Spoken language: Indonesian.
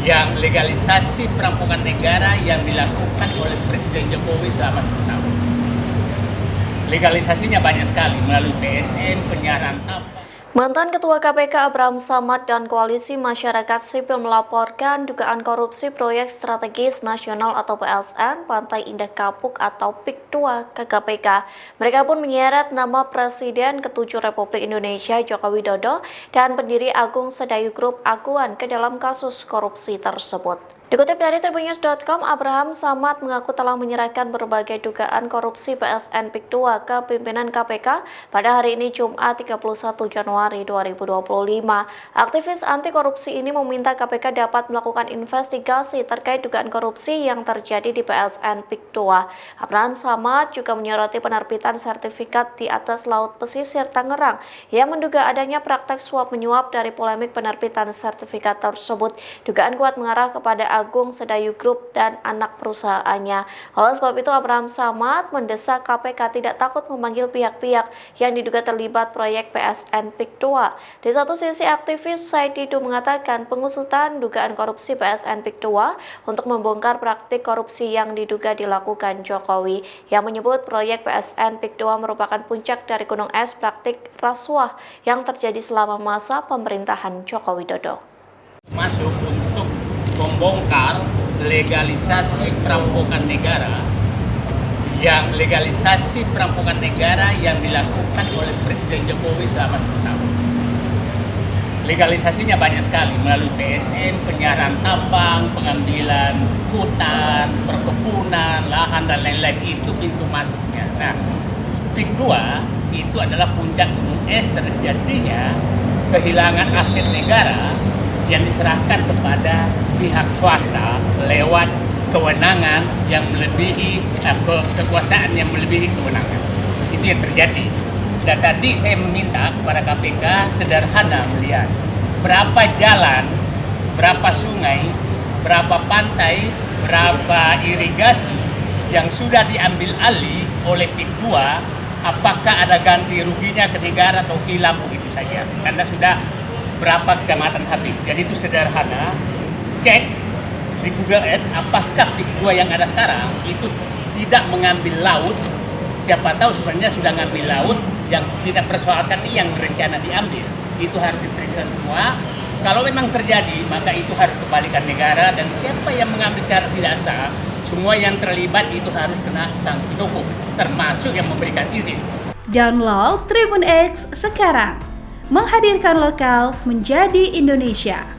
yang legalisasi perampokan negara yang dilakukan oleh Presiden Jokowi selama 10 tahun. Legalisasinya banyak sekali melalui PSN, penyiaran tambang. Mantan Ketua KPK Abraham Samad dan Koalisi Masyarakat Sipil melaporkan dugaan korupsi proyek strategis nasional atau PSN Pantai Indah Kapuk atau PIK 2 ke KPK. Mereka pun menyeret nama Presiden ke-7 Republik Indonesia Joko Widodo dan pendiri Agung Sedayu Group Aguan ke dalam kasus korupsi tersebut. Dikutip dari tribunnews.com, Abraham Samad mengaku telah menyerahkan berbagai dugaan korupsi PSN PIK 2 ke pimpinan KPK pada hari ini Jumat 31 Januari 2025. Aktivis anti korupsi ini meminta KPK dapat melakukan investigasi terkait dugaan korupsi yang terjadi di PSN PIK 2. Abraham Samad juga menyoroti penerbitan sertifikat di atas laut pesisir Tangerang yang menduga adanya praktek suap menyuap dari polemik penerbitan sertifikat tersebut. Dugaan kuat mengarah kepada Agung Sedayu Group dan anak perusahaannya. Oleh sebab itu, Abraham Samad mendesak KPK tidak takut memanggil pihak-pihak yang diduga terlibat proyek PSN PIK 2. Di satu sisi, aktivis Said Didu mengatakan pengusutan dugaan korupsi PSN PIK 2 untuk membongkar praktik korupsi yang diduga dilakukan Jokowi, yang menyebut proyek PSN PIK 2 merupakan puncak dari gunung es praktik rasuah yang terjadi selama masa pemerintahan Joko Widodo. Masuk untuk membongkar legalisasi perampokan negara yang dilakukan oleh Presiden Jokowi selama 10 tahun. Legalisasinya banyak sekali melalui PSN, penyiaran tambang, pengambilan hutan, perkebunan, lahan dan lain-lain, itu pintu masuknya. Nah, PIK 2 itu adalah puncak gunung es terjadinya kehilangan aset negara yang diserahkan kepada pihak swasta lewat kewenangan yang melebihi kekuasaan yang melebihi kewenangan. Itu yang terjadi. Dan tadi saya meminta kepada KPK sederhana melihat berapa jalan, berapa sungai, berapa pantai, berapa irigasi yang sudah diambil alih oleh PIK 2, apakah ada ganti ruginya ke negara atau hilang begitu saja. Karena sudah berapa kecamatan habis. Jadi itu sederhana, cek di Google Earth apakah PIK 2 yang ada sekarang itu tidak mengambil laut. Siapa tahu sebenarnya sudah ngambil laut yang tidak persoalkan yang rencana diambil. Itu harus diperiksa semua. Kalau memang terjadi, maka itu harus kembalikan negara, dan siapa yang mengambil secara tidak sah, semua yang terlibat itu harus kena sanksi hukum, termasuk yang memberikan izin. Download Tribun X sekarang. Menghadirkan lokal menjadi Indonesia.